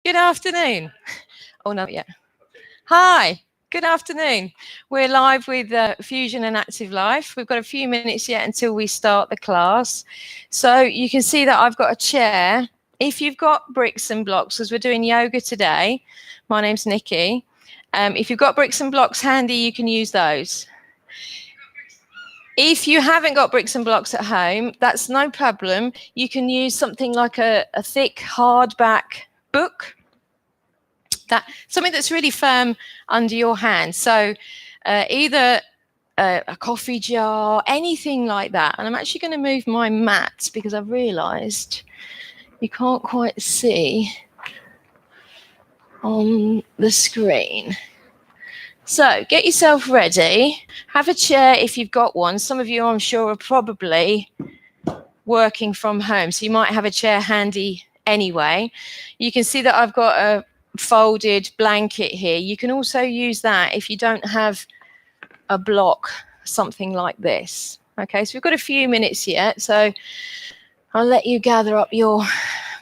Good afternoon. Oh, not yet. Hi. Good afternoon. We're live with Fusion and Active Life. We've got a few minutes yet until we start the class. So you can see that I've got a chair. If you've got bricks and blocks, because we're doing yoga today, my name's Nikki. If you've got bricks and blocks handy, you can use those. If you haven't got bricks and blocks at home, that's no problem. You can use something like a thick hardback book, something that's really firm under your hand. So either a coffee jar, anything like that. And I'm actually going to move my mat because I've realised you can't quite see on the screen. So get yourself ready. Have a chair if you've got one. Some of you, I'm sure, are probably working from home, so you might have a chair handy anyway. You can see that I've got a folded blanket here. You can also use that if you don't have a block, something like this. Okay, so we've got a few minutes yet, so I'll let you gather up your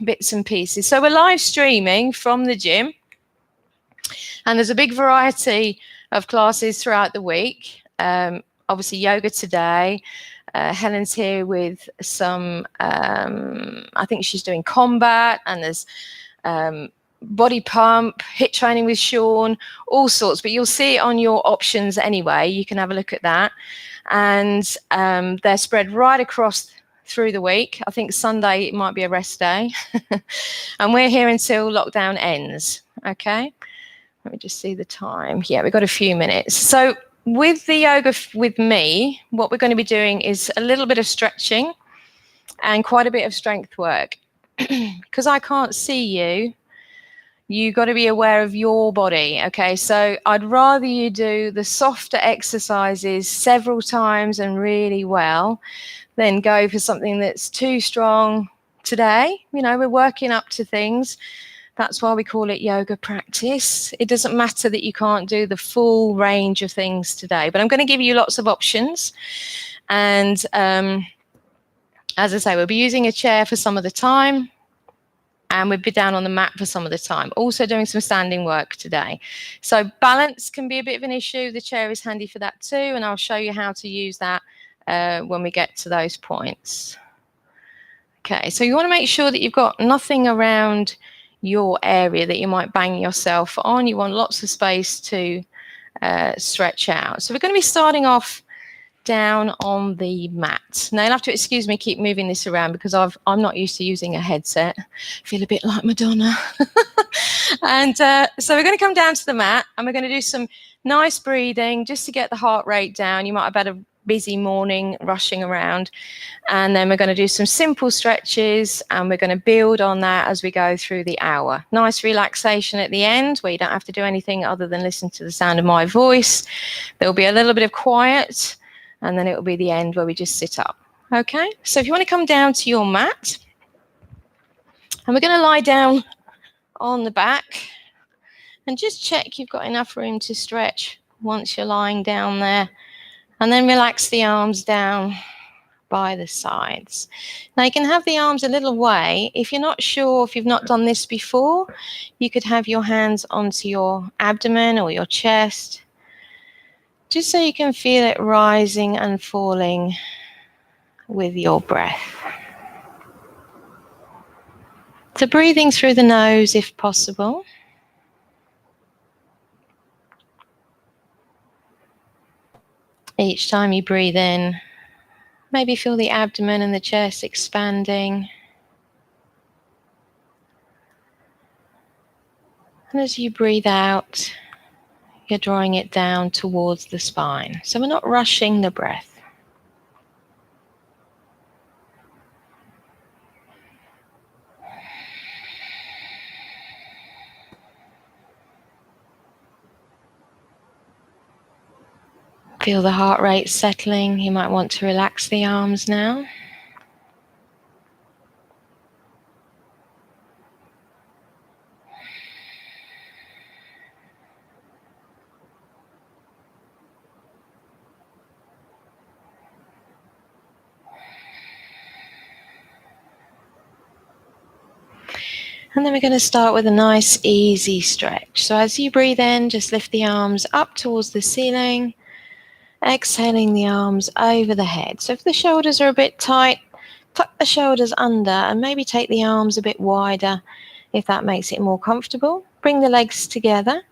bits and pieces. So we're live streaming from the gym, and there's a big variety of classes throughout the week. Obviously yoga today. Helen's here with some, I think she's doing combat, and there's body pump, HIIT training with Sean, all sorts, but you'll see it on your options anyway. You can have a look at that. And they're spread right across through the week. I think Sunday it might be a rest day. And we're here until lockdown ends. Okay. Let me just see the time. Yeah, we've got a few minutes. So with the yoga with me, what we're going to be doing is a little bit of stretching and quite a bit of strength work. Because I can't see you, you've got to be aware of your body. Okay, so I'd rather you do the softer exercises several times and really well than go for something that's too strong today. You know, we're working up to things. That's why we call it yoga practice. It doesn't matter that you can't do the full range of things today, but I'm going to give you lots of options. And as I say, we'll be using a chair for some of the time, and we'll be down on the mat for some of the time. Also doing some standing work today. So balance can be a bit of an issue. The chair is handy for that too, and I'll show you how to use that when we get to those points. Okay, so you want to make sure that you've got nothing around your area that you might bang yourself on. You want lots of space to stretch out. So we're going to be starting off down on the mat. Now you'll have to excuse me, keep moving this around because I'm not used to using a headset. I feel a bit like Madonna. And so we're going to come down to the mat and we're going to do some nice breathing just to get the heart rate down. You might have had a busy morning rushing around, and then we're going to do some simple stretches, and we're going to build on that as we go through the hour. Nice relaxation at the end where you don't have to do anything other than listen to the sound of my voice. There'll be a little bit of quiet, and then it will be the end where we just sit up. Okay, so if you want to come down to your mat, and we're going to lie down on the back and just check you've got enough room to stretch once you're lying down there. And then relax the arms down by the sides. Now you can have the arms a little way. If you're not sure, if you've not done this before, you could have your hands onto your abdomen or your chest, just so you can feel it rising and falling with your breath. So breathing through the nose if possible. Each time you breathe in, maybe feel the abdomen and the chest expanding. And as you breathe out, you're drawing it down towards the spine. So we're not rushing the breath. Feel the heart rate settling. You might want to relax the arms now. And then we're going to start with a nice easy stretch. So as you breathe in, just lift the arms up towards the ceiling, exhaling the arms over the head. So if the shoulders are a bit tight, tuck the shoulders under and maybe take the arms a bit wider if that makes it more comfortable. Bring the legs together.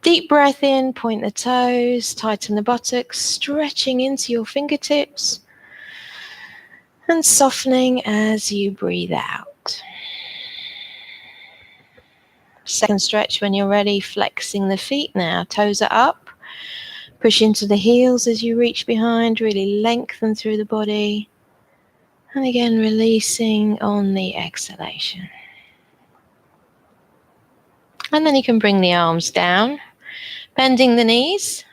Deep breath in, point the toes, tighten the buttocks, stretching into your fingertips and softening as you breathe out. Second stretch when you're ready, flexing the feet now. Toes are up. Push into the heels as you reach behind, really lengthen through the body. And again, releasing on the exhalation. And then you can bring the arms down, bending the knees.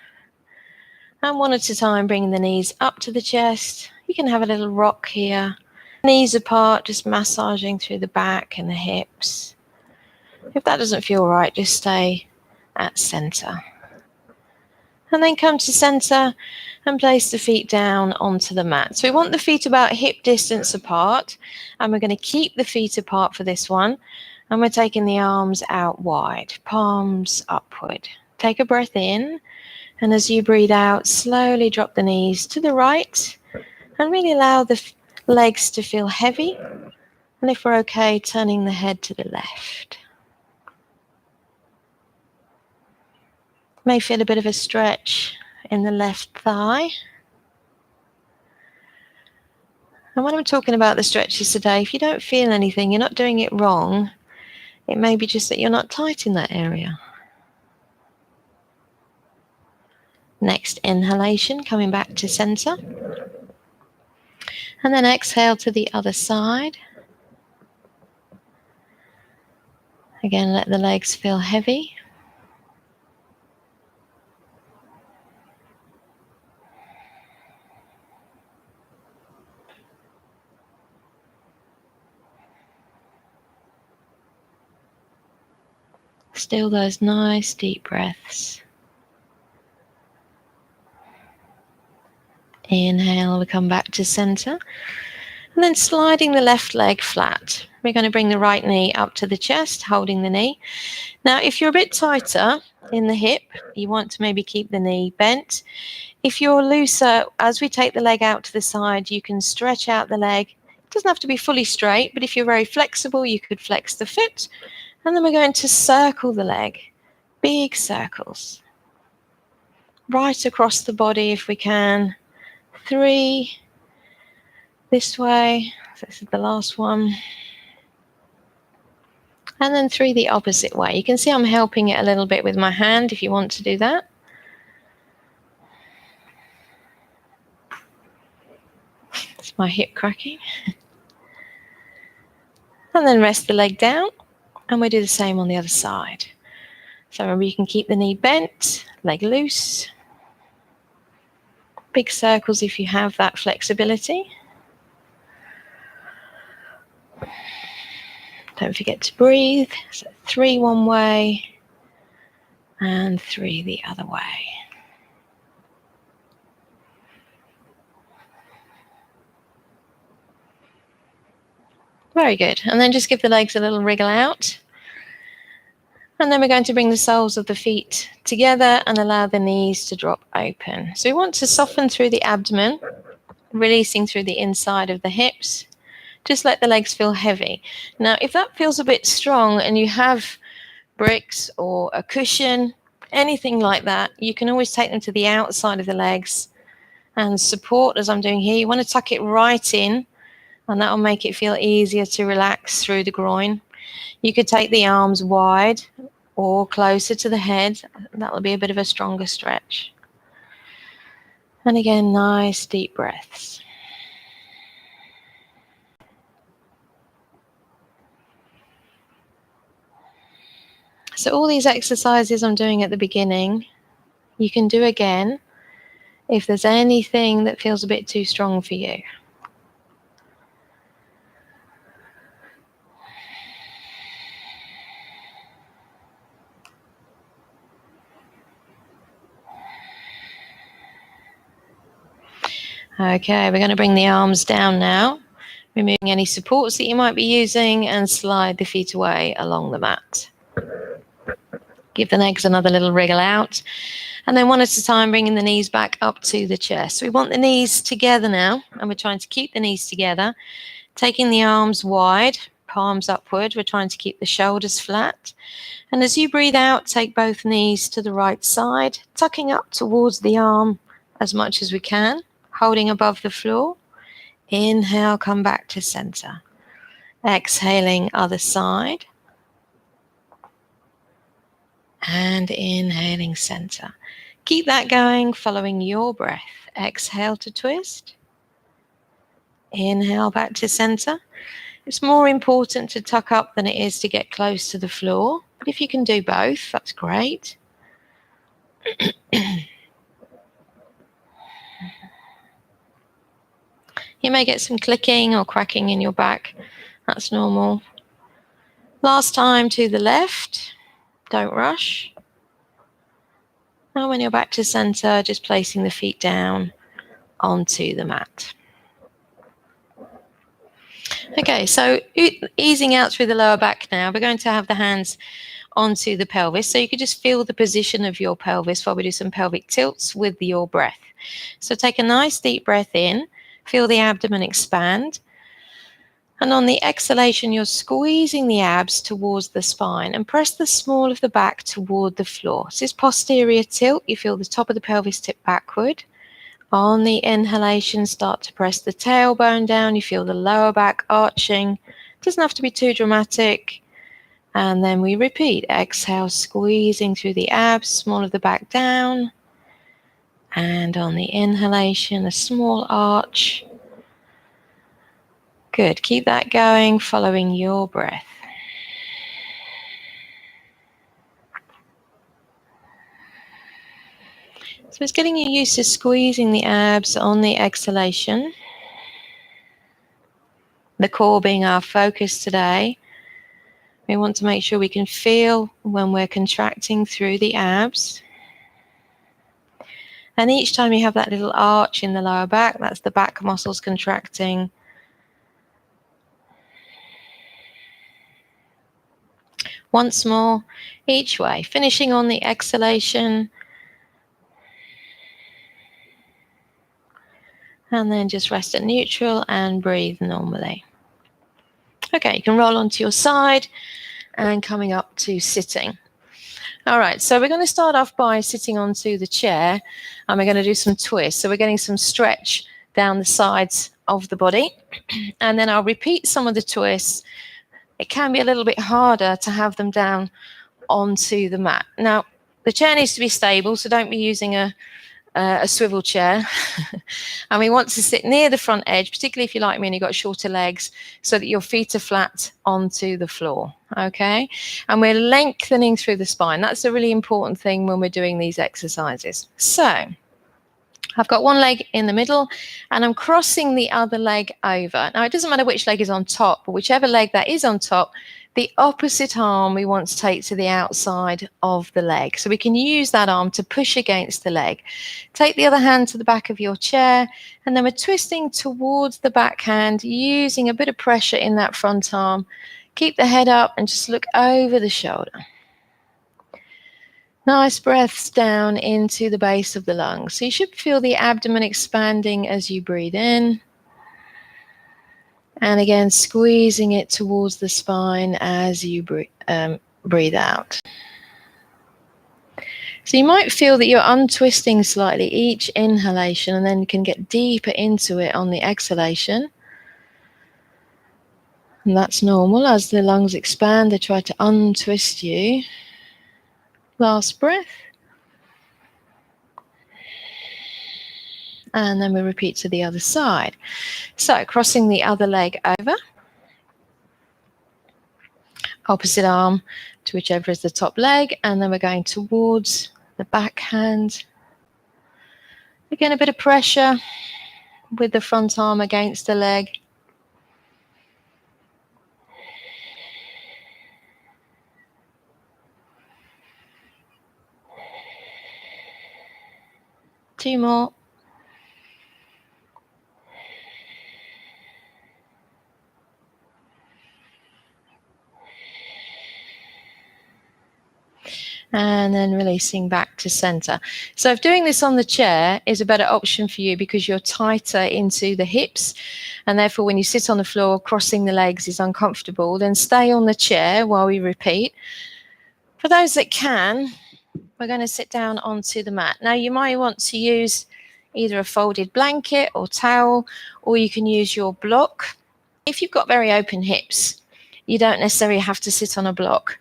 And one at a time, bringing the knees up to the chest. You can have a little rock here. Knees apart, just massaging through the back and the hips. If that doesn't feel right, just stay at center. And then come to center and place the feet down onto the mat. So we want the feet about hip distance apart. And we're going to keep the feet apart for this one. And we're taking the arms out wide, palms upward. Take a breath in. And as you breathe out, slowly drop the knees to the right. And really allow the legs to feel heavy. And if we're okay, turning the head to the left. May feel a bit of a stretch in the left thigh. And when I'm talking about the stretches today, if you don't feel anything, you're not doing it wrong. It may be just that you're not tight in that area. Next inhalation, coming back to center. And then exhale to the other side. Again, let the legs feel heavy. Still those nice deep breaths. Inhale, we come back to center. And then sliding the left leg flat. We're going to bring the right knee up to the chest, holding the knee. Now, if you're a bit tighter in the hip, you want to maybe keep the knee bent. If you're looser, as we take the leg out to the side, you can stretch out the leg. It doesn't have to be fully straight, but if you're very flexible, you could flex the foot. And then we're going to circle the leg, big circles. Right across the body if we can. 3, this way, so this is the last one. And then 3 the opposite way. You can see I'm helping it a little bit with my hand if you want to do that. It's my hip cracking. And then rest the leg down. And we do the same on the other side. So remember, you can keep the knee bent, leg loose. Big circles if you have that flexibility. Don't forget to breathe. So 3 one way and 3 the other way. Very good. And then just give the legs a little wriggle out. And then we're going to bring the soles of the feet together and allow the knees to drop open. So we want to soften through the abdomen, releasing through the inside of the hips. Just let the legs feel heavy. Now, if that feels a bit strong and you have bricks or a cushion, anything like that, you can always take them to the outside of the legs and support, as I'm doing here. You want to tuck it right in, and that will make it feel easier to relax through the groin. You could take the arms wide or closer to the head. That will be a bit of a stronger stretch. And again, nice deep breaths. So all these exercises I'm doing at the beginning, you can do again if there's anything that feels a bit too strong for you. Okay, we're going to bring the arms down now. Removing any supports that you might be using and slide the feet away along the mat. Give the legs another little wriggle out. And then one at a time, bringing the knees back up to the chest. So we want the knees together now, and we're trying to keep the knees together. Taking the arms wide, palms upward. We're trying to keep the shoulders flat. And as you breathe out, take both knees to the right side, tucking up towards the arm as much as we can, holding above the floor. Inhale, come back to center. Exhaling, other side. And inhaling, center. Keep that going, following your breath. Exhale to twist. Inhale back to center. It's more important to tuck up than it is to get close to the floor. But if you can do both, that's great. You may get some clicking or cracking in your back. That's normal. Last time to the left. Don't rush. Now when you're back to center, just placing the feet down onto the mat. Okay, so easing out through the lower back now. We're going to have the hands onto the pelvis. So you could just feel the position of your pelvis while we do some pelvic tilts with your breath. So take a nice deep breath in. Feel the abdomen expand. And on the exhalation, you're squeezing the abs towards the spine and press the small of the back toward the floor. So this posterior tilt, you feel the top of the pelvis tip backward. On the inhalation, start to press the tailbone down. You feel the lower back arching. Doesn't have to be too dramatic. And then we repeat. Exhale, squeezing through the abs, small of the back down. And on the inhalation, a small arch. Good. Keep that going, following your breath. So it's getting you used to squeezing the abs on the exhalation. The core being our focus today. We want to make sure we can feel when we're contracting through the abs. And each time you have that little arch in the lower back, that's the back muscles contracting. Once more, each way, finishing on the exhalation. And then just rest at neutral and breathe normally. Okay, you can roll onto your side and coming up to sitting. All right, so we're going to start off by sitting onto the chair and we're going to do some twists. So we're getting some stretch down the sides of the body. And then I'll repeat some of the twists. It can be a little bit harder to have them down onto the mat. Now, the chair needs to be stable, so don't be using a swivel chair. And we want to sit near the front edge, particularly if you're like me and you've got shorter legs, so that your feet are flat onto the floor, okay? And we're lengthening through the spine. That's a really important thing when we're doing these exercises. So I've got one leg in the middle and I'm crossing the other leg over. Now, it doesn't matter which leg is on top, but whichever leg that is on top, the opposite arm we want to take to the outside of the leg. So we can use that arm to push against the leg. Take the other hand to the back of your chair, and then we're twisting towards the back hand, using a bit of pressure in that front arm. Keep the head up and just look over the shoulder. Nice breaths down into the base of the lungs. So you should feel the abdomen expanding as you breathe in. And again, squeezing it towards the spine as you breathe out. So you might feel that you're untwisting slightly each inhalation and then you can get deeper into it on the exhalation. And that's normal. As the lungs expand, they try to untwist you. Last breath. And then we repeat to the other side. So crossing the other leg over. Opposite arm to whichever is the top leg. And then we're going towards the back hand. Again, a bit of pressure with the front arm against the leg. Two more. And then releasing back to center. So if doing this on the chair is a better option for you because you're tighter into the hips, and therefore when you sit on the floor, crossing the legs is uncomfortable, then stay on the chair while we repeat. For those that can, we're going to sit down onto the mat. Now you might want to use either a folded blanket or towel, or you can use your block. If you've got very open hips, you don't necessarily have to sit on a block.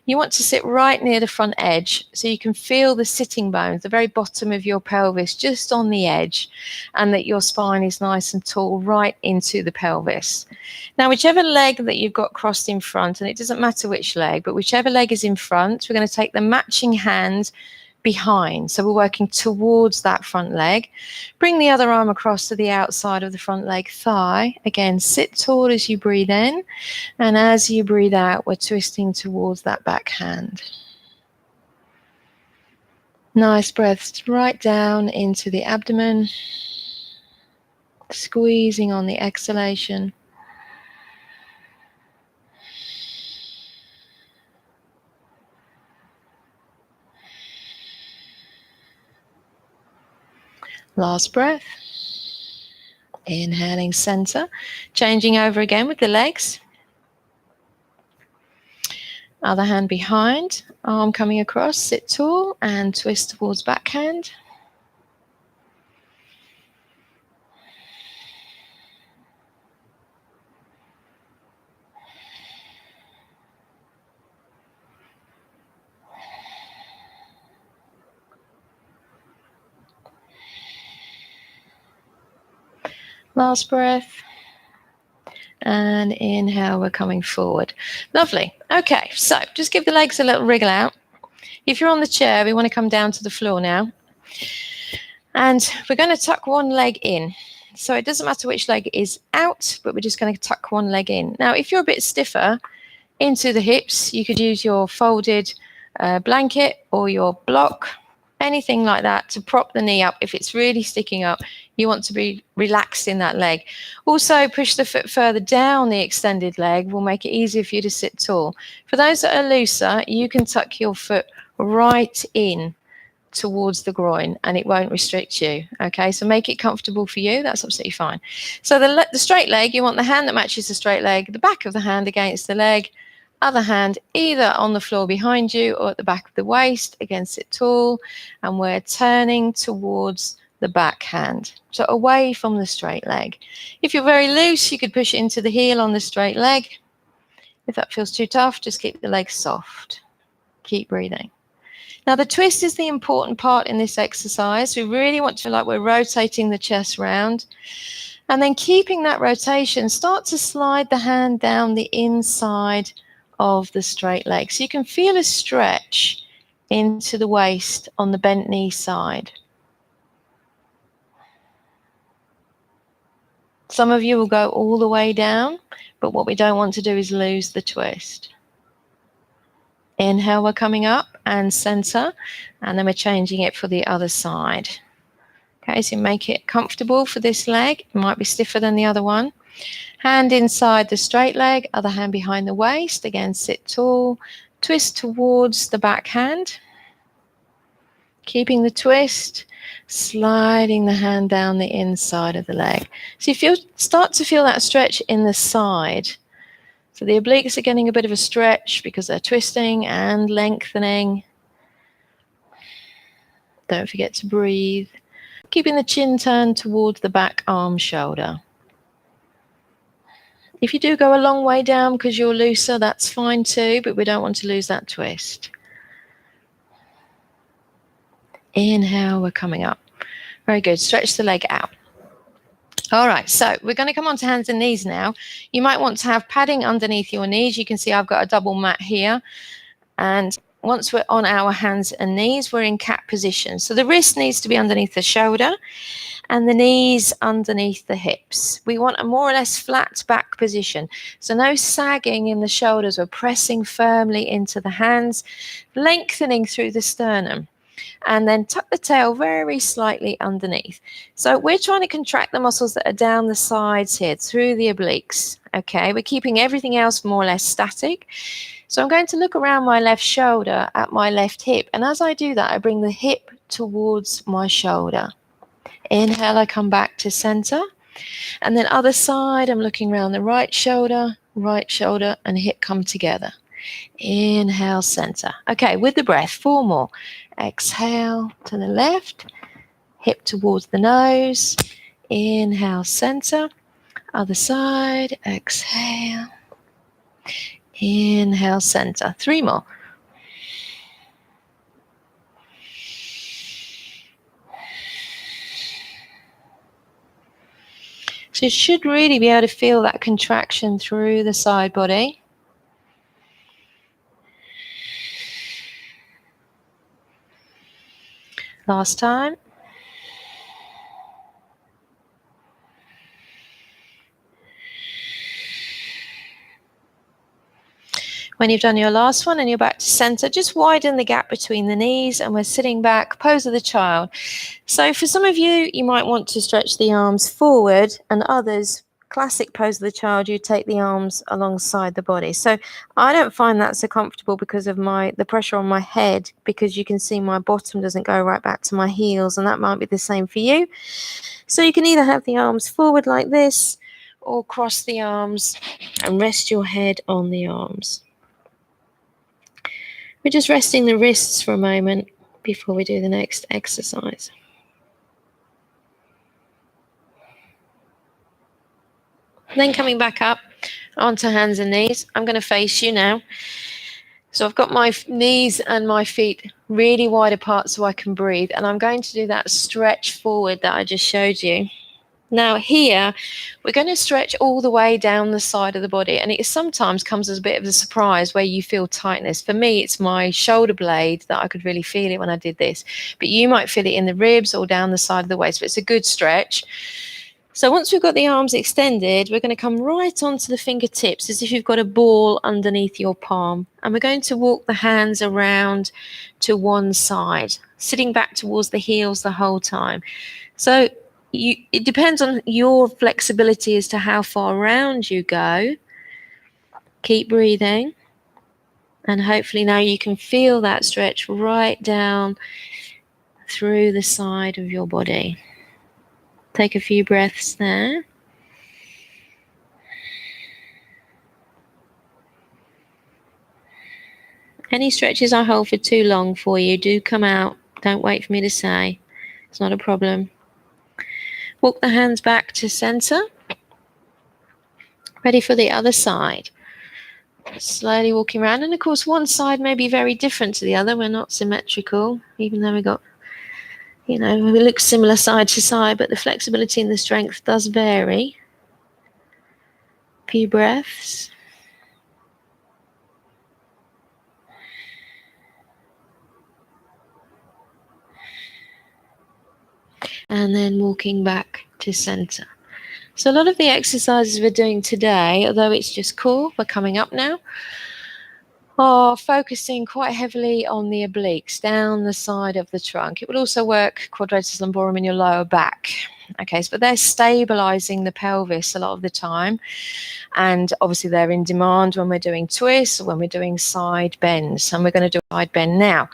You want to sit right near the front edge so you can feel the sitting bones, the very bottom of your pelvis, just on the edge, and that your spine is nice and tall right into the pelvis. Now, whichever leg that you've got crossed in front, and it doesn't matter which leg, but whichever leg is in front, we're going to take the matching hand behind. So we're working towards that front leg. Bring the other arm across to the outside of the front leg thigh. Again, sit tall as you breathe in. And as you breathe out, we're twisting towards that back hand. Nice breaths right down into the abdomen. Squeezing on the exhalation. Last breath. Inhaling center. Changing over again with the legs. Other hand behind. Arm coming across. Sit tall and twist towards backhand. Last breath. And inhale, we're coming forward. Lovely. Okay, so just give the legs a little wriggle out. If you're on the chair, we want to come down to the floor now. And we're going to tuck one leg in. So it doesn't matter which leg is out, but we're just going to tuck one leg in. Now, if you're a bit stiffer into the hips, you could use your folded blanket or your block, anything like that to prop the knee up. If it's really sticking up, you want to be relaxed in that leg. Also, push the foot further down the extended leg will make it easier for you to sit tall. For those that are looser, you can tuck your foot right in towards the groin and it won't restrict you. Okay, so make it comfortable for you. That's absolutely fine. So the straight leg, you want the hand that matches the straight leg, the back of the hand against the leg, other hand either on the floor behind you or at the back of the waist. Again, sit tall, and we're turning towards the back hand, so away from the straight leg. If you're very loose, you could push it into the heel on the straight leg. If that feels too tough, just keep the legs soft. Keep breathing. Now, the twist is the important part in this exercise. We really want to feel like we're rotating the chest round. And then keeping that rotation, start to slide the hand down the inside of the straight leg. So you can feel a stretch into the waist on the bent knee side. Some of you will go all the way down, but what we don't want to do is lose the twist. Inhale, we're coming up and center, and then we're changing it for the other side. Okay, so make it comfortable for this leg. It might be stiffer than the other one. Hand inside the straight leg, other hand behind the waist. Again, sit tall, twist towards the back hand. Keeping the twist, sliding the hand down the inside of the leg. So you start to feel that stretch in the side. So the obliques are getting a bit of a stretch because they're twisting and lengthening. Don't forget to breathe. Keeping the chin turned towards the back arm shoulder. If you do go a long way down because you're looser, that's fine too, but we don't want to lose that twist. Inhale, we're coming up. Very good. Stretch the leg out. All right, so we're going to come on to hands and knees now. You might want to have padding underneath your knees. You can see I've got a double mat here. And once we're on our hands and knees, we're in cat position. So the wrist needs to be underneath the shoulder and the knees underneath the hips. We want a more or less flat back position. So no sagging in the shoulders. We're pressing firmly into the hands, lengthening through the sternum. And then tuck the tail very slightly underneath. So we're trying to contract the muscles that are down the sides here through the obliques. Okay, we're keeping everything else more or less static. So I'm going to look around my left shoulder at my left hip. And as I do that, I bring the hip towards my shoulder. Inhale, I come back to center. And then other side, I'm looking around the right shoulder, and hip come together. Inhale, center. Okay, with the breath, 4 more. Exhale to the left, hip towards the nose. Inhale, center. Other side, exhale. Inhale, center. 3 more. So you should really be able to feel that contraction through the side body. Last time. When you've done your last one and you're back to center, just widen the gap between the knees, and we're sitting back, pose of the child. So for some of you, you might want to stretch the arms forward, and others, classic pose of the child, you take the arms alongside the body. So I don't find that so comfortable because of the pressure on my head, because you can see my bottom doesn't go right back to my heels, and that might be the same for you. So you can either have the arms forward like this, or cross the arms and rest your head on the arms. We're just resting the wrists for a moment before we do the next exercise. Then coming back up onto hands and knees. I'm going to face you now. So I've got my knees and my feet really wide apart so I can breathe. And I'm going to do that stretch forward that I just showed you. Now here, we're going to stretch all the way down the side of the body, and it sometimes comes as a bit of a surprise where you feel tightness. For me, it's my shoulder blade that I could really feel it when I did this, but you might feel it in the ribs or down the side of the waist, but it's a good stretch. So once we've got the arms extended, we're going to come right onto the fingertips as if you've got a ball underneath your palm, and we're going to walk the hands around to one side, sitting back towards the heels the whole time. So it depends on your flexibility as to how far around you go. Keep breathing. And hopefully now you can feel that stretch right down through the side of your body. Take a few breaths there. Any stretches I hold for too long for you, do come out. Don't wait for me to say. It's not a problem. Walk the hands back to center. Ready for the other side. Slowly walking around. And of course, one side may be very different to the other. We're not symmetrical, even though we got, we look similar side to side, but the flexibility and the strength does vary. A few breaths. And then walking back to center. So a lot of the exercises we're doing today, although it's just core, we're coming up now, are focusing quite heavily on the obliques, down the side of the trunk. It will also work quadratus lumborum in your lower back. Okay, but they're stabilizing the pelvis a lot of the time. And obviously they're in demand when we're doing twists, or when we're doing side bends. And we're going to do a side bend now.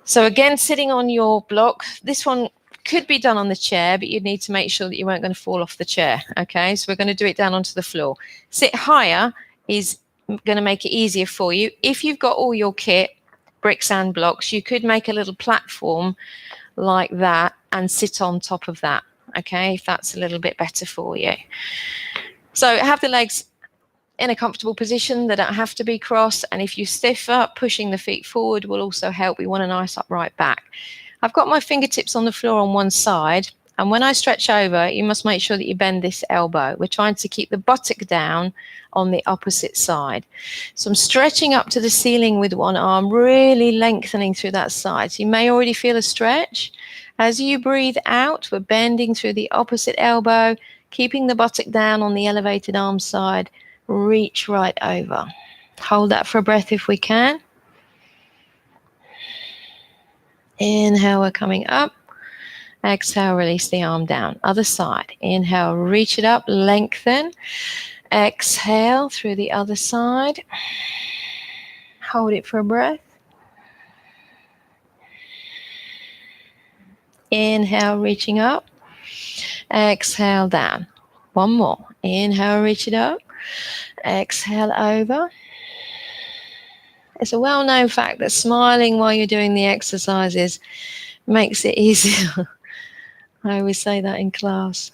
So again, sitting on your block, this one could be done on the chair, but you'd need to make sure that you weren't going to fall off the chair. Okay, so we're going to do it down onto the floor. Sit higher is going to make it easier for you. If you've got all your kit, bricks and blocks, you could make a little platform like that and sit on top of that. Okay, if that's a little bit better for you. So have the legs in a comfortable position. They don't have to be crossed. And if you stiff up, pushing the feet forward will also help. We want a nice upright back. I've got my fingertips on the floor on one side, and when I stretch over, you must make sure that you bend this elbow. We're trying to keep the buttock down on the opposite side. So I'm stretching up to the ceiling with one arm, really lengthening through that side. So you may already feel a stretch. As you breathe out, we're bending through the opposite elbow, keeping the buttock down on the elevated arm side. Reach right over. Hold that for a breath if we can. Inhale, we're coming up. Exhale, release the arm down. Other side. Inhale, reach it up, lengthen. Exhale through the other side. Hold it for a breath. Inhale, reaching up. Exhale, down. One more. Inhale, reach it up. Exhale, over. It's a well-known fact that smiling while you're doing the exercises makes it easier. I always say that in class.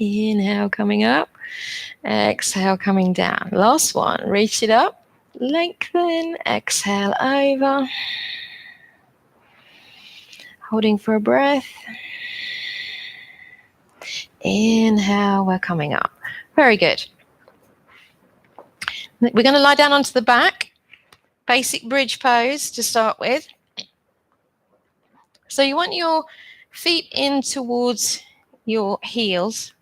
Inhale, coming up. Exhale, coming down. Last one. Reach it up. Lengthen. Exhale, over. Holding for a breath. Inhale, we're coming up. Very good. We're going to lie down onto the back. Basic bridge pose to start with. So you want your feet in towards your heels.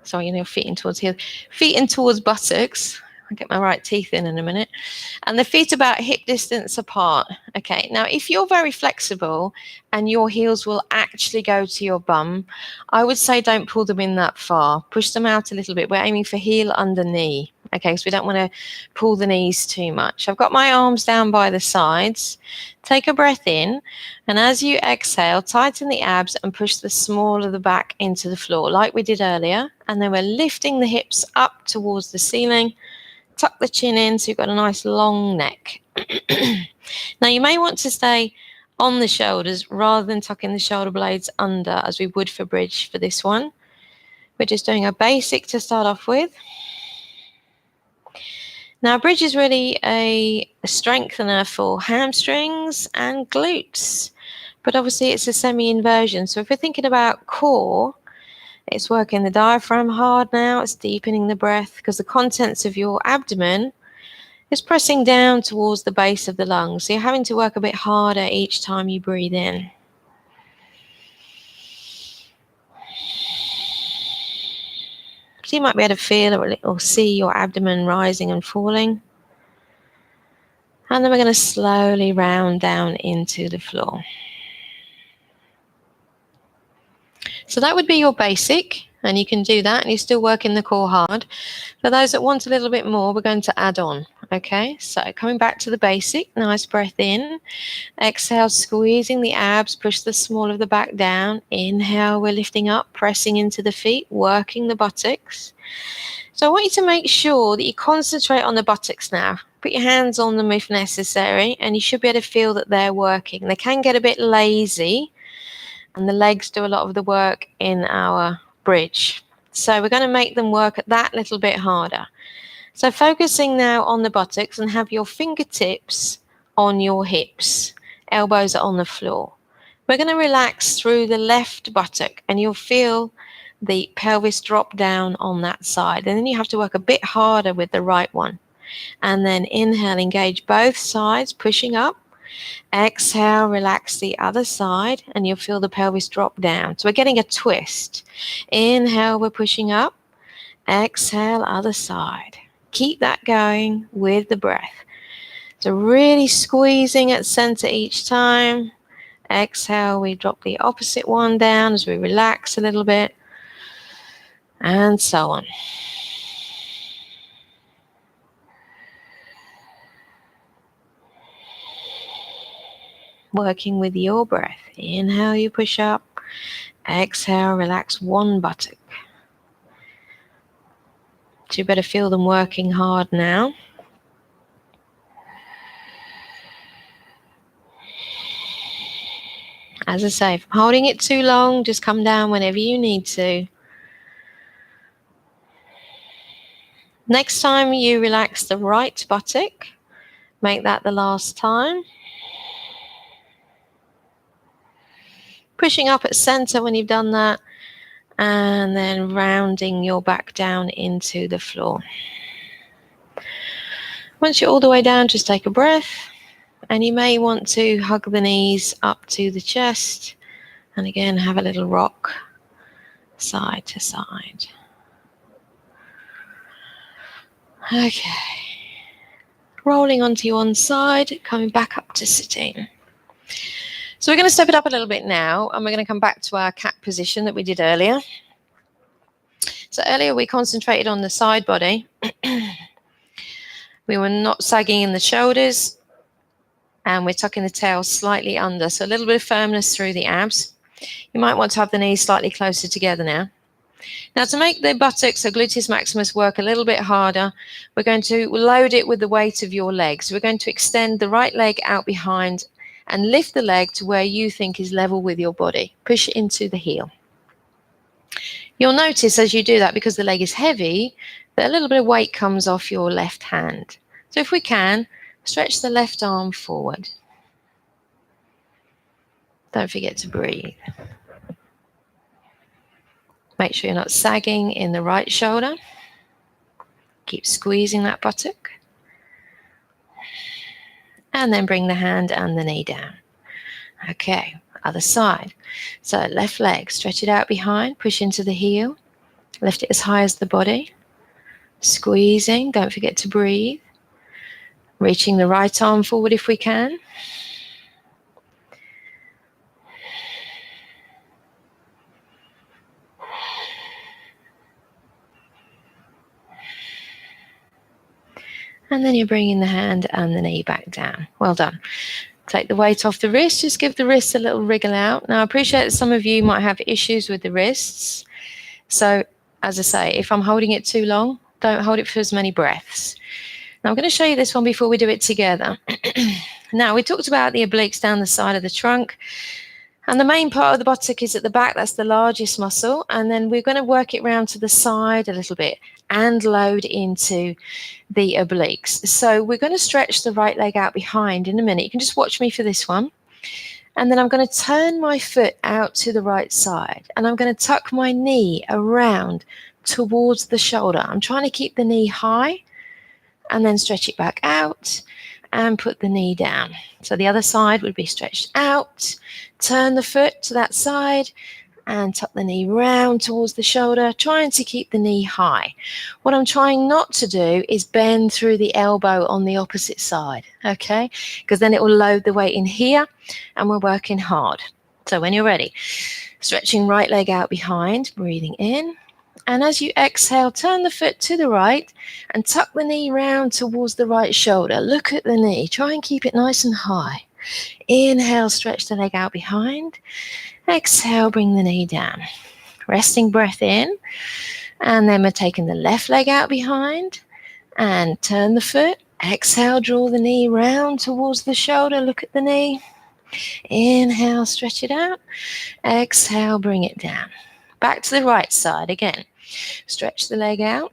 Sorry, your feet in towards heels. Feet in towards buttocks. I'll get my right teeth in a minute. And the feet about hip distance apart. Okay, now if you're very flexible and your heels will actually go to your bum, I would say don't pull them in that far. Push them out a little bit. We're aiming for heel under knee. Okay, so we don't want to pull the knees too much. I've got my arms down by the sides. Take a breath in, and as you exhale, tighten the abs and push the small of the back into the floor like we did earlier. And then we're lifting the hips up towards the ceiling. Tuck the chin in so you've got a nice long neck. Now you may want to stay on the shoulders rather than tucking the shoulder blades under as we would for bridge for this one. We're just doing a basic to start off with. Now bridge is really a strengthener for hamstrings and glutes, but obviously it's a semi-inversion. So if we're thinking about core, it's working the diaphragm hard now. It's deepening the breath because the contents of your abdomen is pressing down towards the base of the lungs. So you're having to work a bit harder each time you breathe in. So you might be able to feel or see your abdomen rising and falling. And then we're going to slowly round down into the floor. So that would be your basic, and you can do that and you're still working the core hard. For those that want a little bit more, we're going to add on. Okay, so coming back to the basic, nice breath in. Exhale, squeezing the abs, push the small of the back down. Inhale, we're lifting up, pressing into the feet, working the buttocks. So I want you to make sure that you concentrate on the buttocks now. Put your hands on them if necessary, and you should be able to feel that they're working. They can get a bit lazy, and the legs do a lot of the work in our bridge. So we're going to make them work at that little bit harder. So focusing now on the buttocks and have your fingertips on your hips. Elbows are on the floor. We're going to relax through the left buttock and you'll feel the pelvis drop down on that side. And then you have to work a bit harder with the right one. And then inhale, engage both sides, pushing up. Exhale, relax the other side and you'll feel the pelvis drop down. So we're getting a twist. Inhale, we're pushing up. Exhale, other side. Keep that going with the breath. So really squeezing at center each time. Exhale, we drop the opposite one down as we relax a little bit. And so on. Working with your breath. Inhale, you push up. Exhale, relax one buttock. So you better feel them working hard now. As I say, if I'm holding it too long, just come down whenever you need to. Next time you relax the right buttock, make that the last time. Pushing up at center when you've done that, and then rounding your back down into the floor. Once you're all the way down, just take a breath, and you may want to hug the knees up to the chest, and again have a little rock side to side. Okay, rolling onto one side, coming back up to sitting. So we're going to step it up a little bit now, and we're going to come back to our cat position that we did earlier. So earlier we concentrated on the side body. We were not sagging in the shoulders, and we're tucking the tail slightly under. So a little bit of firmness through the abs. You might want to have the knees slightly closer together now. Now, to make the buttocks or gluteus maximus work a little bit harder, we're going to load it with the weight of your legs. We're going to extend the right leg out behind and lift the leg to where you think is level with your body. Push it into the heel. You'll notice as you do that, because the leg is heavy, that a little bit of weight comes off your left hand. So if we can, stretch the left arm forward. Don't forget to breathe. Make sure you're not sagging in the right shoulder. Keep squeezing that buttock. And then bring the hand and the knee down. Okay, other side. So left leg, stretch it out behind, push into the heel, lift it as high as the body. Squeezing, don't forget to breathe. Reaching the right arm forward if we can. And then you're bringing the hand and the knee back down. Well done. Take the weight off the wrist. Just give the wrists a little wriggle out. Now, I appreciate that some of you might have issues with the wrists. So, as I say, if I'm holding it too long, don't hold it for as many breaths. Now, I'm going to show you this one before we do it together. Now, we talked about the obliques down the side of the trunk. And the main part of the buttock is at the back. That's the largest muscle. And then we're going to work it round to the side a little bit and load into the obliques. So we're going to stretch the right leg out behind in a minute. You can just watch me for this one. And then I'm going to turn my foot out to the right side. And I'm going to tuck my knee around towards the shoulder. I'm trying to keep the knee high and then stretch it back out and put the knee down. So the other side would be stretched out, turn the foot to that side and tuck the knee round towards the shoulder, trying to keep the knee high. What I'm trying not to do is bend through the elbow on the opposite side, okay? Because then it will load the weight in here and we're working hard. So when you're ready, stretching right leg out behind, breathing in. And as you exhale, turn the foot to the right and tuck the knee round towards the right shoulder. Look at the knee. Try and keep it nice and high. Inhale, stretch the leg out behind. Exhale, bring the knee down. Resting breath in. And then we're taking the left leg out behind and turn the foot. Exhale, draw the knee round towards the shoulder. Look at the knee. Inhale, stretch it out. Exhale, bring it down. Back to the right side again. Stretch the leg out.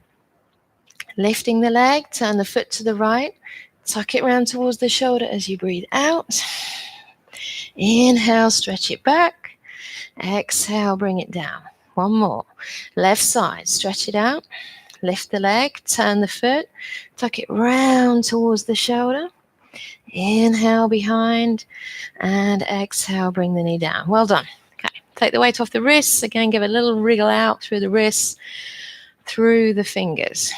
Lifting the leg, turn the foot to the right. Tuck it round towards the shoulder as you breathe out. Inhale, stretch it back. Exhale, bring it down. One more. Left side, stretch it out. Lift the leg, turn the foot. Tuck it round towards the shoulder. Inhale behind. And exhale, bring the knee down. Well done. Take the weight off the wrists. Again, give a little wriggle out through the wrists, through the fingers.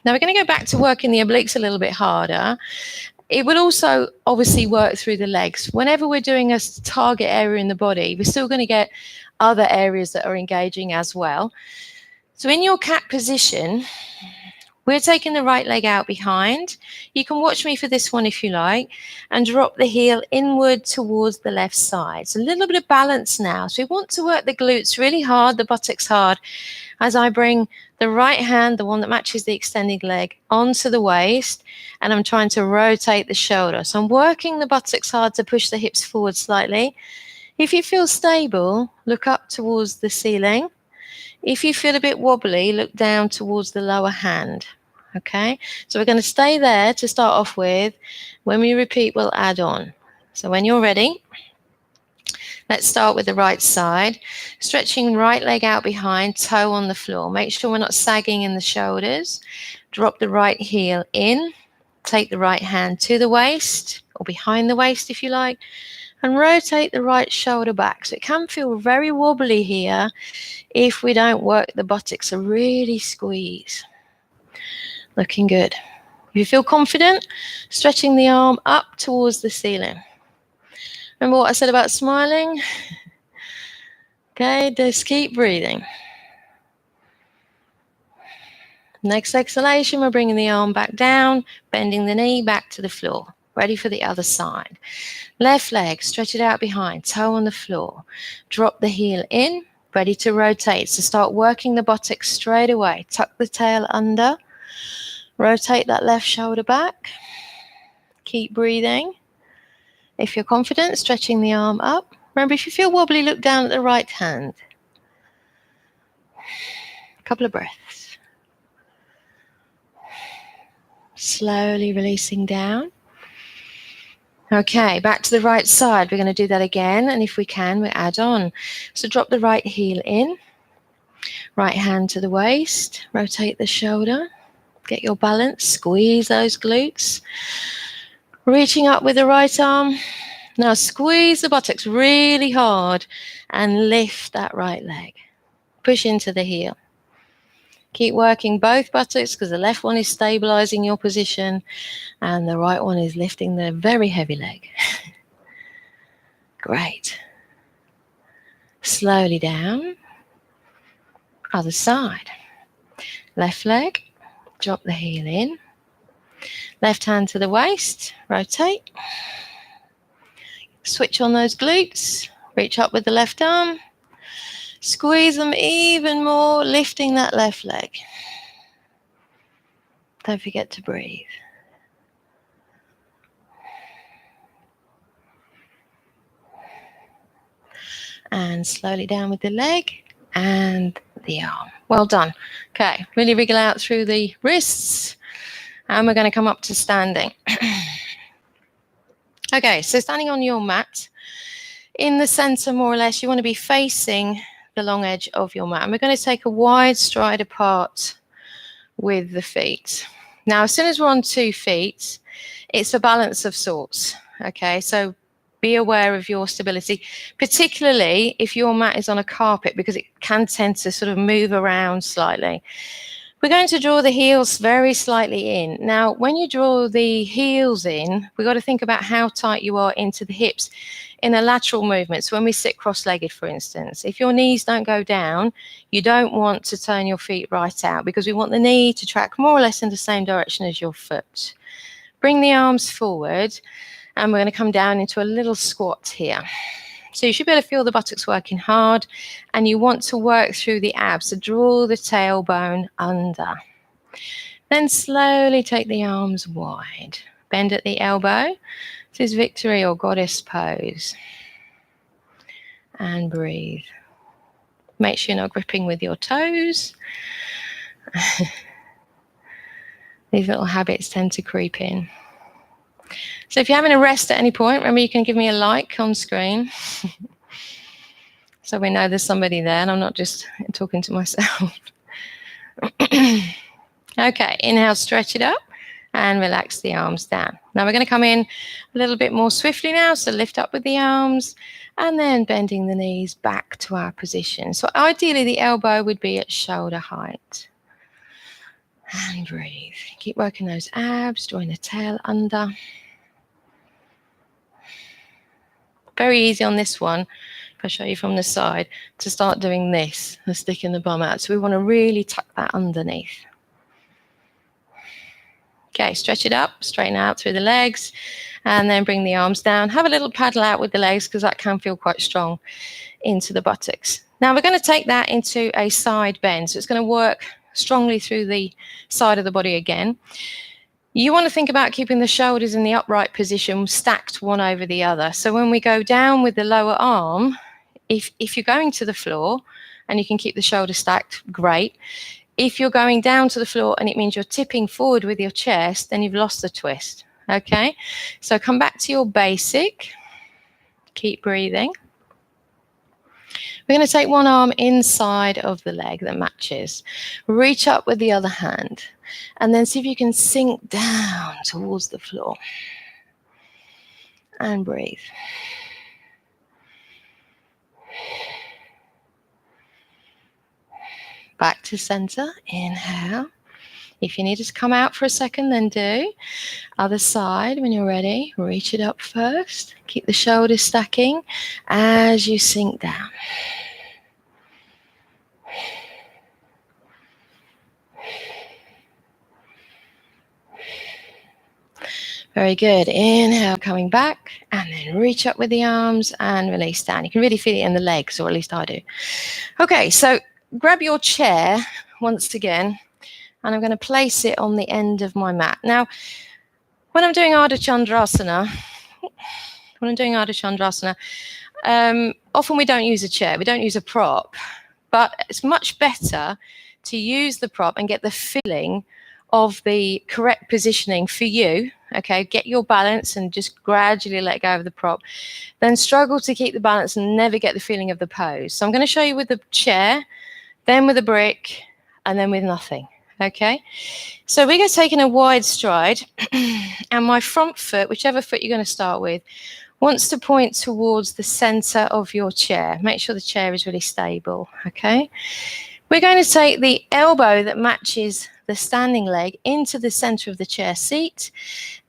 Now we're going to go back to working the obliques a little bit harder. It will also obviously work through the legs. Whenever we're doing a target area in the body, we're still going to get other areas that are engaging as well. So in your cat position, we're taking the right leg out behind. You can watch me for this one if you like, and drop the heel inward towards the left side. So a little bit of balance now. So we want to work the glutes really hard, the buttocks hard, as I bring the right hand, the one that matches the extended leg, onto the waist, and I'm trying to rotate the shoulder. So I'm working the buttocks hard to push the hips forward slightly. If you feel stable, look up towards the ceiling. If you feel a bit wobbly, look down towards the lower hand. Okay, so we're going to stay there to start off with. When we repeat, we'll add on. So when you're ready, let's start with the right side. Stretching right leg out behind, toe on the floor. Make sure we're not sagging in the shoulders. Drop the right heel in. Take the right hand to the waist, or behind the waist if you like, and rotate the right shoulder back. So it can feel very wobbly here if we don't work the buttocks, so really squeeze. Looking good. If you feel confident, stretching the arm up towards the ceiling. Remember what I said about smiling? Okay, just keep breathing. Next exhalation, we're bringing the arm back down, bending the knee back to the floor. Ready for the other side. Left leg, stretch it out behind, toe on the floor. Drop the heel in, ready to rotate. So start working the buttocks straight away. Tuck the tail under. Rotate that left shoulder back. Keep breathing. If you're confident, stretching the arm up. Remember, if you feel wobbly, look down at the right hand. A couple of breaths. Slowly releasing down. Okay, back to the right side. We're going to do that again, and if we can, we add on. So drop the right heel in, right hand to the waist, rotate the shoulder, get your balance, squeeze those glutes. Reaching up with the right arm. Now squeeze the buttocks really hard and lift that right leg. Push into the heel. Keep working both buttocks because the left one is stabilizing your position and the right one is lifting the very heavy leg. Great. Slowly down. Other side. Left leg. Drop the heel in. Left hand to the waist. Rotate. Switch on those glutes. Reach up with the left arm. Squeeze them even more, lifting that left leg. Don't forget to breathe. And slowly down with the leg and the arm. Well done. Okay, really wriggle out through the wrists. And we're going to come up to standing. Okay, so standing on your mat, in the center more or less, you want to be facing the long edge of your mat. And we're going to take a wide stride apart with the feet. Now, as soon as we're on 2 feet, it's a balance of sorts. Okay, so be aware of your stability, particularly if your mat is on a carpet, because it can tend to sort of move around slightly. We're going to draw the heels very slightly in. Now, when you draw the heels in, we've got to think about how tight you are into the hips in a lateral movement. So when we sit cross-legged, for instance, if your knees don't go down, you don't want to turn your feet right out because we want the knee to track more or less in the same direction as your foot. Bring the arms forward and we're going to come down into a little squat here. So you should be able to feel the buttocks working hard and you want to work through the abs. So draw the tailbone under. Then slowly take the arms wide. Bend at the elbow. This is victory or goddess pose. And breathe. Make sure you're not gripping with your toes. These little habits tend to creep in. So if you're having a rest at any point, remember you can give me a like on screen. So we know there's somebody there and I'm not just talking to myself. Okay, inhale, stretch it up and relax the arms down. Now we're going to come in a little bit more swiftly now. So lift up with the arms and then bending the knees back to our position. So ideally the elbow would be at shoulder height. And breathe. Keep working those abs, drawing the tail under. Very easy on this one, if I show you from the side, to start doing this and sticking the bum out. So we want to really tuck that underneath. Okay, stretch it up, straighten out through the legs, and then bring the arms down. Have a little paddle out with the legs because that can feel quite strong into the buttocks. Now we're going to take that into a side bend. So it's going to work strongly through the side of the body again. You want to think about keeping the shoulders in the upright position, stacked one over the other. So when we go down with the lower arm, if you're going to the floor and you can keep the shoulder stacked, great. If you're going down to the floor and it means you're tipping forward with your chest, then you've lost the twist. Okay, so come back to your basic. Keep breathing. We're going to take one arm inside of the leg that matches. Reach up with the other hand. And then see if you can sink down towards the floor. And breathe. Back to center. Inhale. If you need to come out for a second, then do. Other side, when you're ready, reach it up first. Keep the shoulders stacking as you sink down. Very good. Inhale, coming back, and then reach up with the arms and release down. You can really feel it in the legs, or at least I do. Okay, so grab your chair once again, and I'm going to place it on the end of my mat. Now, when I'm doing Ardha Chandrasana, often we don't use a chair, we don't use a prop, but it's much better to use the prop and get the feeling of the correct positioning for you. Okay, get your balance and just gradually let go of the prop. Then struggle to keep the balance and never get the feeling of the pose. So I'm going to show you with the chair, then with a brick, and then with nothing. Okay, so we're going to take in a wide stride, and my front foot, whichever foot you're going to start with, wants to point towards the center of your chair. Make sure the chair is really stable. Okay, we're going to take the elbow that matches the standing leg into the center of the chair seat,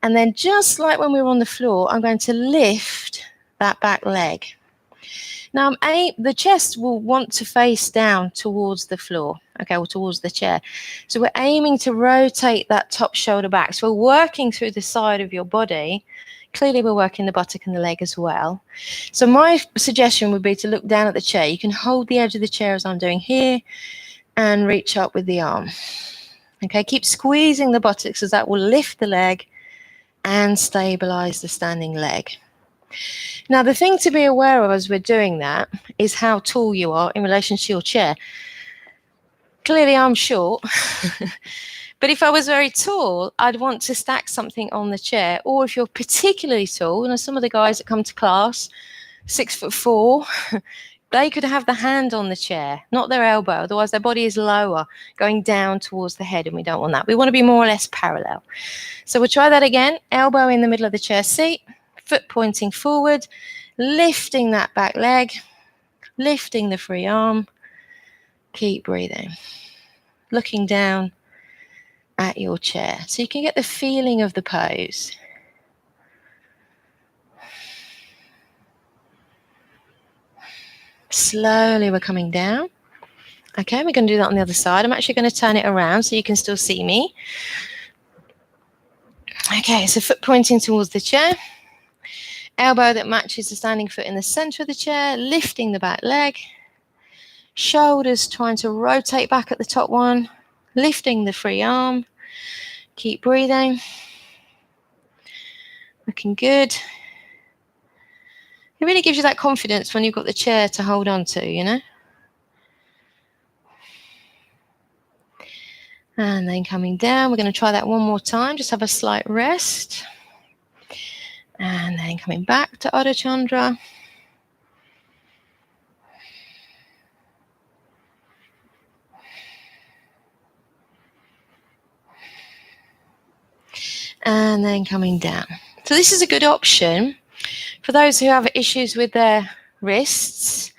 and then just like when we were on the floor, I'm going to lift that back leg. Now, the chest will want to face down towards the floor, okay, or towards the chair. So we're aiming to rotate that top shoulder back. So we're working through the side of your body. Clearly, we're working the buttock and the leg as well. So my suggestion would be to look down at the chair. You can hold the edge of the chair as I'm doing here and reach up with the arm. Okay, keep squeezing the buttocks as that will lift the leg and stabilize the standing leg. Now, the thing to be aware of as we're doing that is how tall you are in relation to your chair. Clearly, I'm short, but if I was very tall, I'd want to stack something on the chair. Or if you're particularly tall, you know, some of the guys that come to class, 6'4", they could have the hand on the chair, not their elbow. Otherwise, their body is lower, going down towards the head, and we don't want that. We want to be more or less parallel. So we'll try that again. Elbow in the middle of the chair seat, foot pointing forward, lifting that back leg, lifting the free arm. Keep breathing. Looking down at your chair so you can get the feeling of the pose. Slowly we're coming down. Okay, we're going to do that on the other side. I'm actually going to turn it around so you can still see me. Okay, so foot pointing towards the chair. Elbow that matches the standing foot in the center of the chair, lifting the back leg. Shoulders trying to rotate back at the top one, lifting the free arm. Keep breathing. Looking good. It really gives you that confidence when you've got the chair to hold on to, you know. And then coming down, we're going to try that one more time. Just have a slight rest. And then coming back to Ardha Chandra. And then coming down. So this is a good option for those who have issues with their wrists.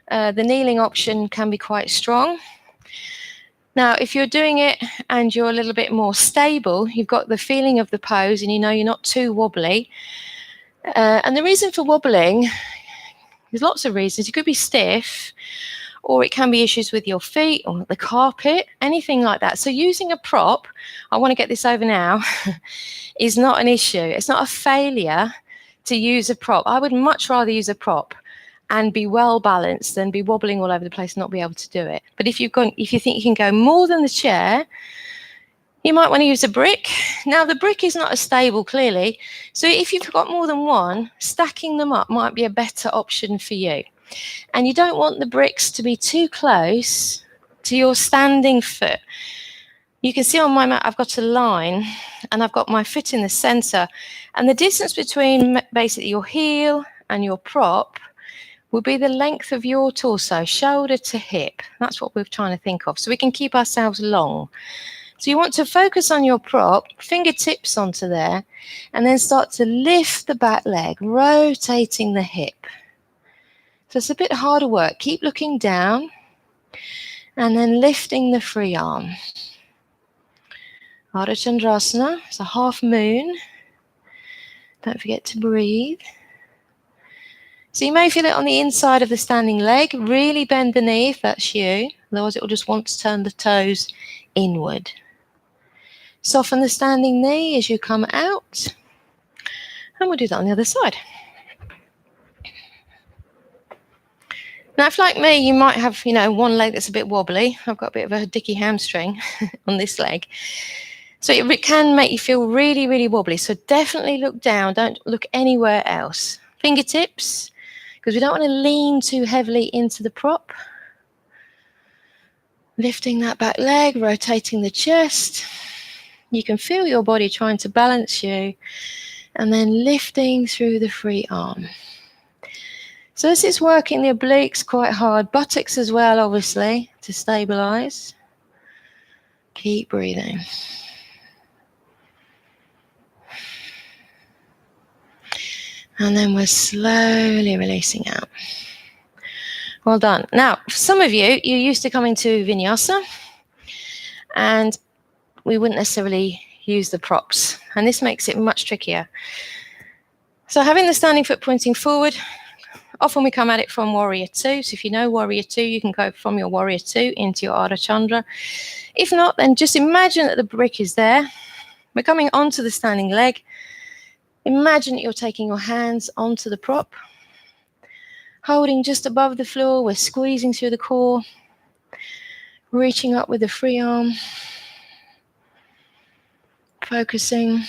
The kneeling option can be quite strong. Now, if you're doing it and you're a little bit more stable, you've got the feeling of the pose and you know you're not too wobbly. And the reason for wobbling, there's lots of reasons. You could be stiff, or it can be issues with your feet or the carpet, anything like that. So using a prop, I want to get this over now, is not an issue. It's not a failure to use a prop. I would much rather use a prop and be well balanced than be wobbling all over the place and not be able to do it. But if you think you can go more than the chair, you might want to use a brick. Now, the brick is not as stable, clearly. So if you've got more than one, stacking them up might be a better option for you. And you don't want the bricks to be too close to your standing foot. You can see on my mat, I've got a line and I've got my foot in the center. And the distance between basically your heel and your prop will be the length of your torso, shoulder to hip. That's what we're trying to think of. So we can keep ourselves long. So you want to focus on your prop, fingertips onto there, and then start to lift the back leg, rotating the hip. So it's a bit harder work. Keep looking down and then lifting the free arm. Ardha Chandrasana, it's a half moon. Don't forget to breathe. So you may feel it on the inside of the standing leg. Really bend the knee if that's you. Otherwise it will just want to turn the toes inward. Soften the standing knee as you come out. And we'll do that on the other side. Now, if like me, you might have, one leg that's a bit wobbly. I've got a bit of a dicky hamstring on this leg. So it can make you feel really, really wobbly. So definitely look down. Don't look anywhere else. Fingertips, because we don't want to lean too heavily into the prop. Lifting that back leg, rotating the chest. You can feel your body trying to balance you. And then lifting through the free arm. So this is working the obliques quite hard. Buttocks as well, obviously, to stabilize. Keep breathing. And then we're slowly releasing out. Well done. Now, for some of you, you're used to coming to vinyasa, and we wouldn't necessarily use the props. And this makes it much trickier. So having the standing foot pointing forward, often we come at it from Warrior 2. So if you know Warrior 2, you can go from your Warrior 2 into your Ardha Chandra. If not, then just imagine that the brick is there. We're coming onto the standing leg. Imagine that you're taking your hands onto the prop. Holding just above the floor, we're squeezing through the core. Reaching up with the free arm. Focusing.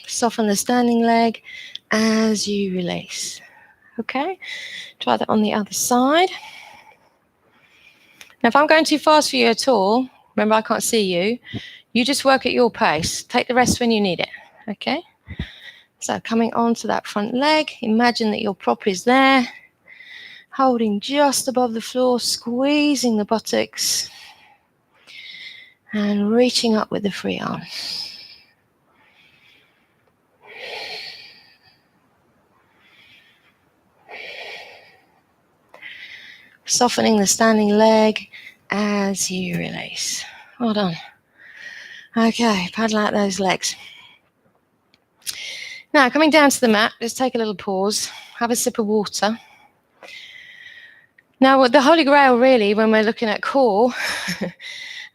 Soften the standing leg as you release. Okay, try that on the other side. Now, if I'm going too fast for you at all, remember I can't see you, you just work at your pace. Take the rest when you need it, okay? So coming onto that front leg, imagine that your prop is there, holding just above the floor, squeezing the buttocks, and reaching up with the free arm. Softening the standing leg as you release. Well done. Okay, paddle out those legs. Now, coming down to the mat, let's take a little pause, have a sip of water. Now, the holy grail really, when we're looking at core,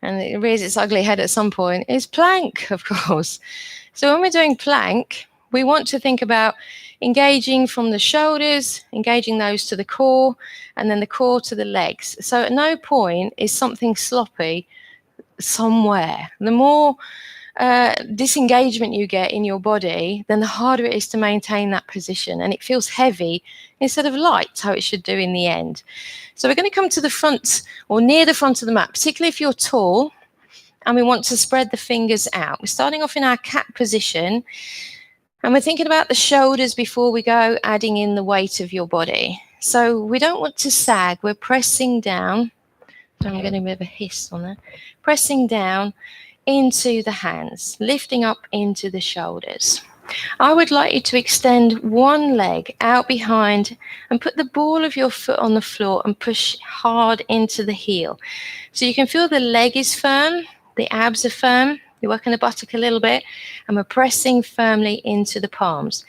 and it rears its ugly head at some point, is plank, of course. So when we're doing plank, we want to think about engaging from the shoulders, engaging those to the core, and then the core to the legs. So at no point is something sloppy somewhere. The more disengagement you get in your body, then the harder it is to maintain that position, and it feels heavy instead of light, how it should do in the end. So we're going to come to the front or near the front of the mat, particularly if you're tall, and we want to spread the fingers out. We're starting off in our cat position, and we're thinking about the shoulders before we go adding in the weight of your body. So we don't want to sag. We're pressing down. So I'm getting a bit of a hiss on that. Pressing down into the hands, lifting up into the shoulders. I would like you to extend one leg out behind and put the ball of your foot on the floor and push hard into the heel. So you can feel the leg is firm, the abs are firm. You're working the buttock a little bit, and we're pressing firmly into the palms.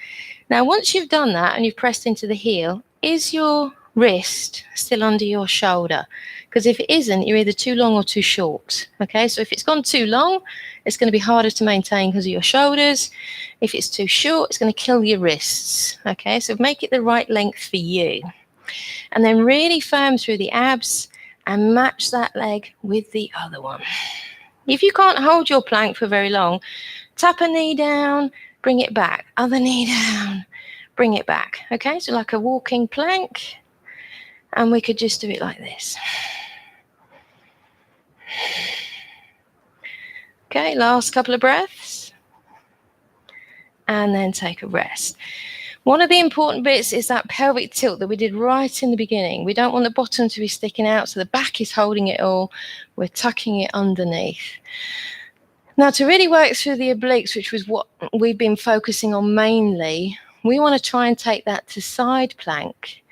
Now, once you've done that and you've pressed into the heel, is your wrist still under your shoulder? Because if it isn't, you're either too long or too short. Okay, so if it's gone too long, it's going to be harder to maintain because of your shoulders. If it's too short, it's going to kill your wrists. Okay, so make it the right length for you. And then really firm through the abs and match that leg with the other one. If you can't hold your plank for very long, tap a knee down, bring it back. Other knee down, bring it back. Okay, so like a walking plank. And we could just do it like this. Okay, last couple of breaths. And then take a rest. One of the important bits is that pelvic tilt that we did right in the beginning. We don't want the bottom to be sticking out, so the back is holding it all. We're tucking it underneath. Now, to really work through the obliques, which was what we've been focusing on mainly, we want to try and take that to side plank.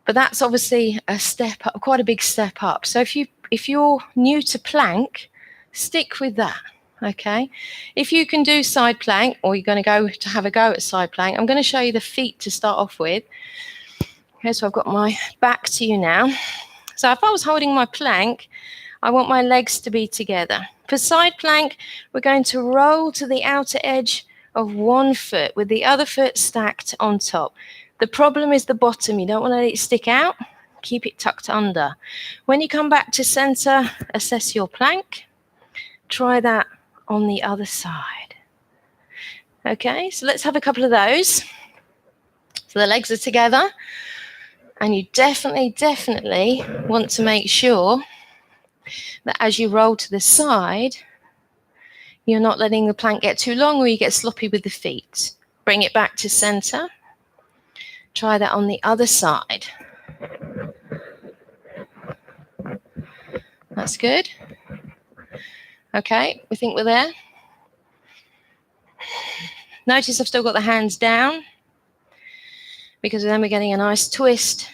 But that's obviously a step up, quite a big step up. So if you're new to plank, stick with that. Okay, if you can do side plank, or you're going to have a go at side plank, I'm going to show you the feet to start off with. Okay, so I've got my back to you now. So if I was holding my plank, I want my legs to be together. For side plank, we're going to roll to the outer edge of one foot with the other foot stacked on top. The problem is the bottom. You don't want to let it stick out. Keep it tucked under. When you come back to center, assess your plank. Try that on the other side. Okay, so let's have a couple of those. So the legs are together. And you definitely want to make sure that as you roll to the side, you're not letting the plank get too long or you get sloppy with the feet. Bring it back to center. Try that on the other side. That's good. Okay, we think we're there. Notice I've still got the hands down because then we're getting a nice twist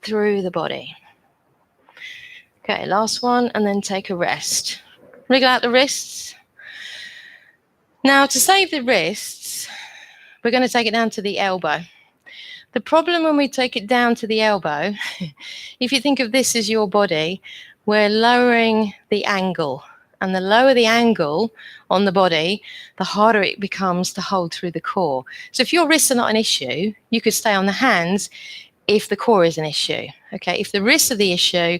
through the body. Okay, last one, and then take a rest. Wriggle out the wrists. Now, to save the wrists, we're going to take it down to the elbow. The problem when we take it down to the elbow, if you think of this as your body, we're lowering the angle. And the lower the angle on the body, the harder it becomes to hold through the core. So if your wrists are not an issue, you could stay on the hands if the core is an issue. Okay, if the wrists are the issue,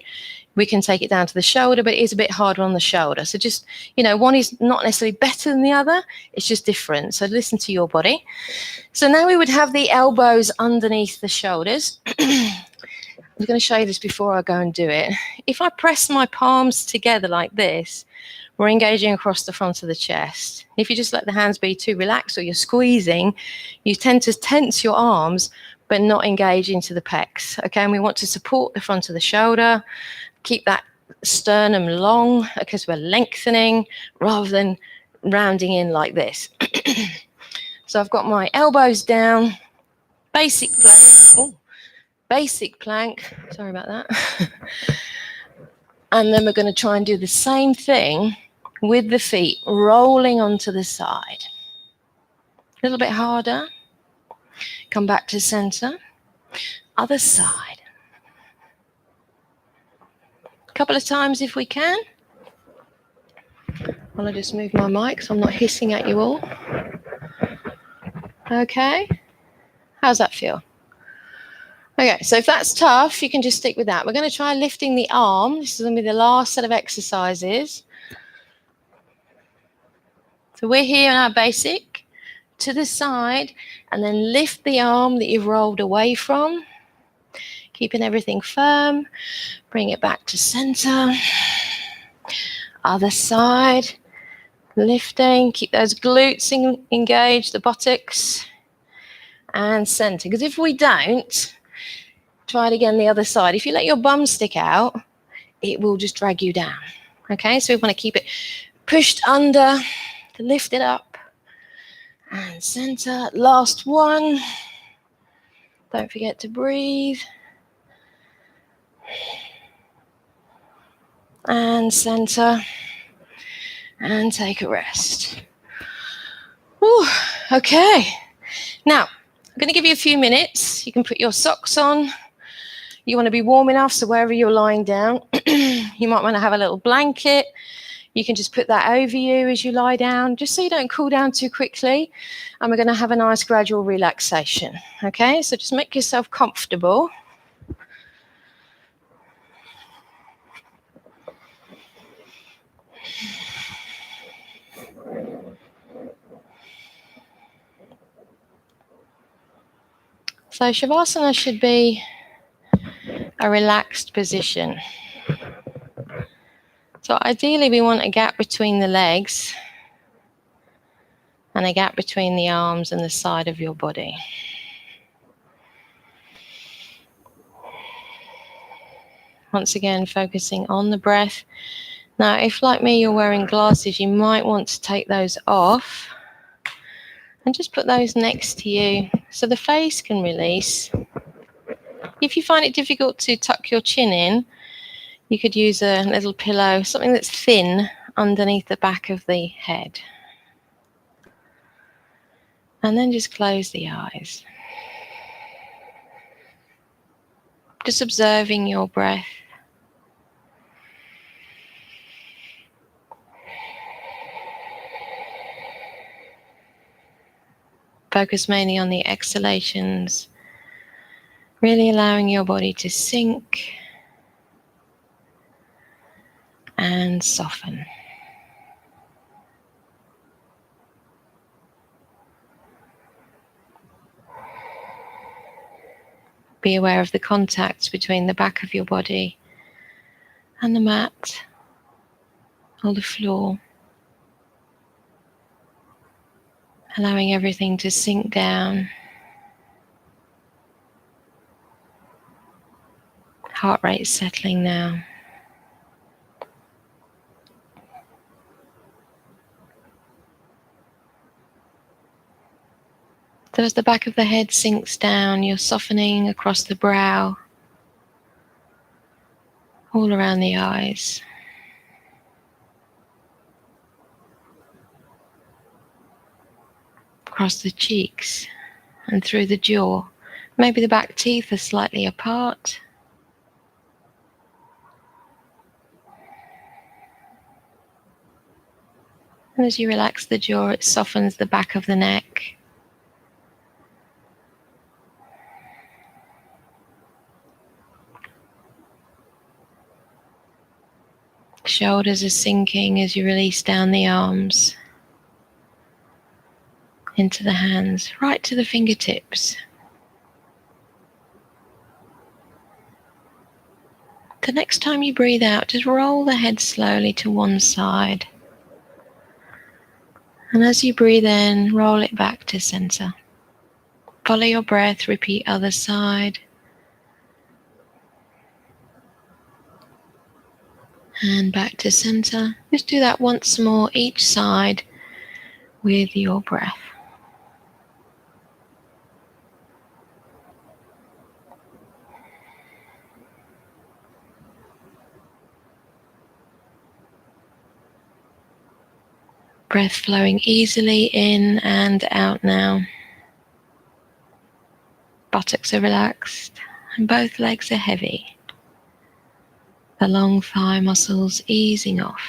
we can take it down to the shoulder, but it is a bit harder on the shoulder. So just, one is not necessarily better than the other. It's just different. So listen to your body. So now we would have the elbows underneath the shoulders. I'm going to show you this before I go and do it. If I press my palms together like this, we're engaging across the front of the chest. If you just let the hands be too relaxed or you're squeezing, you tend to tense your arms, but not engage into the pecs. Okay, and we want to support the front of the shoulder. Keep that sternum long because we're lengthening rather than rounding in like this. So I've got my elbows down, basic plank. Oh, basic plank. Sorry about that. And then we're going to try and do the same thing with the feet rolling onto the side. A little bit harder. Come back to center. Other side. A couple of times if we can. I'll just move my mic so I'm not hissing at you all. Okay. How's that feel? Okay, so if that's tough, you can just stick with that. We're going to try lifting the arm. This is going to be the last set of exercises. So we're here in our basic, to the side, and then lift the arm that you've rolled away from. Keeping everything firm. Bring it back to center. Other side. Lifting. Keep those glutes engaged, the buttocks. And center. Because if we don't, try it again the other side. If you let your bum stick out, it will just drag you down. Okay, so we want to keep it pushed under, to lift it up. And center. Last one. Don't forget to breathe. And center. And take a rest. Whew, okay. Now, I'm going to give you a few minutes. You can put your socks on. You want to be warm enough, so wherever you're lying down, you might want to have a little blanket. You can just put that over you as you lie down, just so you don't cool down too quickly. And we're going to have a nice gradual relaxation. Okay, so just make yourself comfortable. So Shavasana should be a relaxed position. So ideally we want a gap between the legs and a gap between the arms and the side of your body. Once again, focusing on the breath. Now, if like me you're wearing glasses, you might want to take those off and just put those next to you so the face can release. If you find it difficult to tuck your chin in, you could use a little pillow, something that's thin underneath the back of the head. And then just close the eyes. Just observing your breath. Focus mainly on the exhalations, really allowing your body to sink and soften. Be aware of the contact between the back of your body and the mat or the floor, allowing everything to sink down. Heart rate settling now. So as the back of the head sinks down, you're softening across the brow, all around the eyes. Across the cheeks and through the jaw. Maybe the back teeth are slightly apart. And as you relax the jaw, it softens the back of the neck. Shoulders are sinking as you release down the arms into the hands, right to the fingertips. The next time you breathe out, just roll the head slowly to one side. And as you breathe in, roll it back to center. Follow your breath, repeat other side. And back to center. Just do that once more, each side with your breath. Breath flowing easily in and out now. Buttocks are relaxed and both legs are heavy. The long thigh muscles easing off.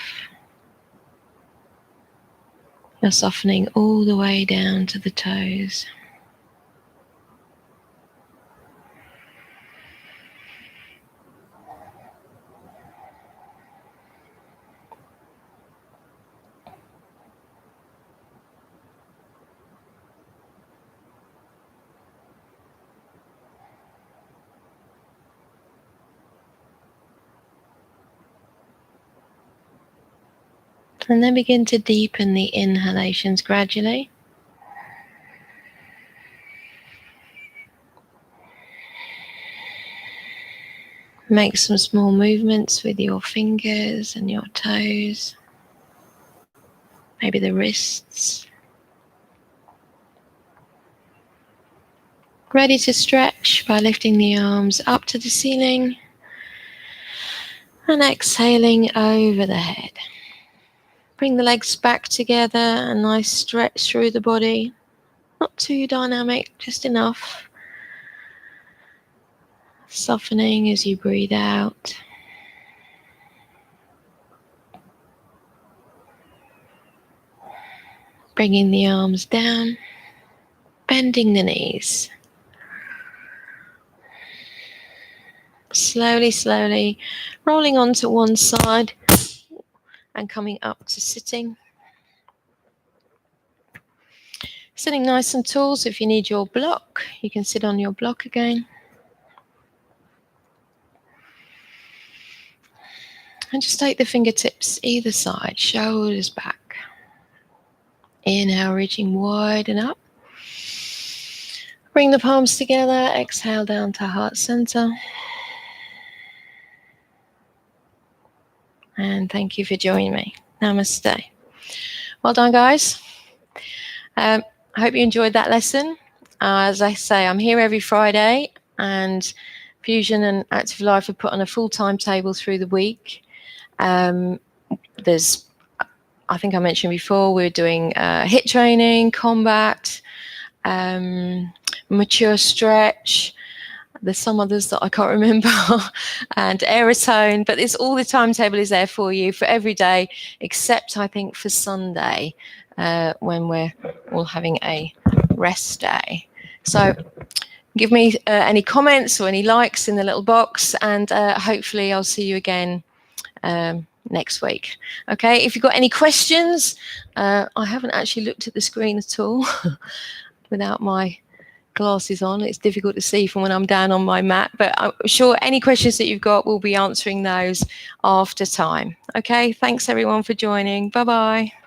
You're softening all the way down to the toes. And then begin to deepen the inhalations gradually. Make some small movements with your fingers and your toes, maybe the wrists. Ready to stretch by lifting the arms up to the ceiling and exhaling over the head. Bring the legs back together, a nice stretch through the body. Not too dynamic, just enough. Softening as you breathe out. Bringing the arms down, bending the knees. Slowly, slowly rolling onto one side and coming up to sitting. Sitting nice and tall, so if you need your block, you can sit on your block again. And just take the fingertips either side, shoulders back. Inhale, reaching wide and up. Bring the palms together, exhale down to heart center. And thank you for joining me. Namaste. Well done, guys. I hope you enjoyed that lesson. As I say, I'm here every Friday, and Fusion and Active Life have put on a full timetable through the week. There's, I think I mentioned before, we're doing HIIT training, combat, mature stretch. There's some others that I can't remember, and aerotone, but it's all the timetable is there for you for every day, except I think for Sunday, when we're all having a rest day. So give me any comments or any likes in the little box, and hopefully I'll see you again next week. Okay, if you've got any questions, I haven't actually looked at the screen at all without my glasses on. It's difficult to see from when I'm down on my mat, but I'm sure any questions that you've got, we'll be answering those after time. Okay, thanks everyone for joining. Bye bye.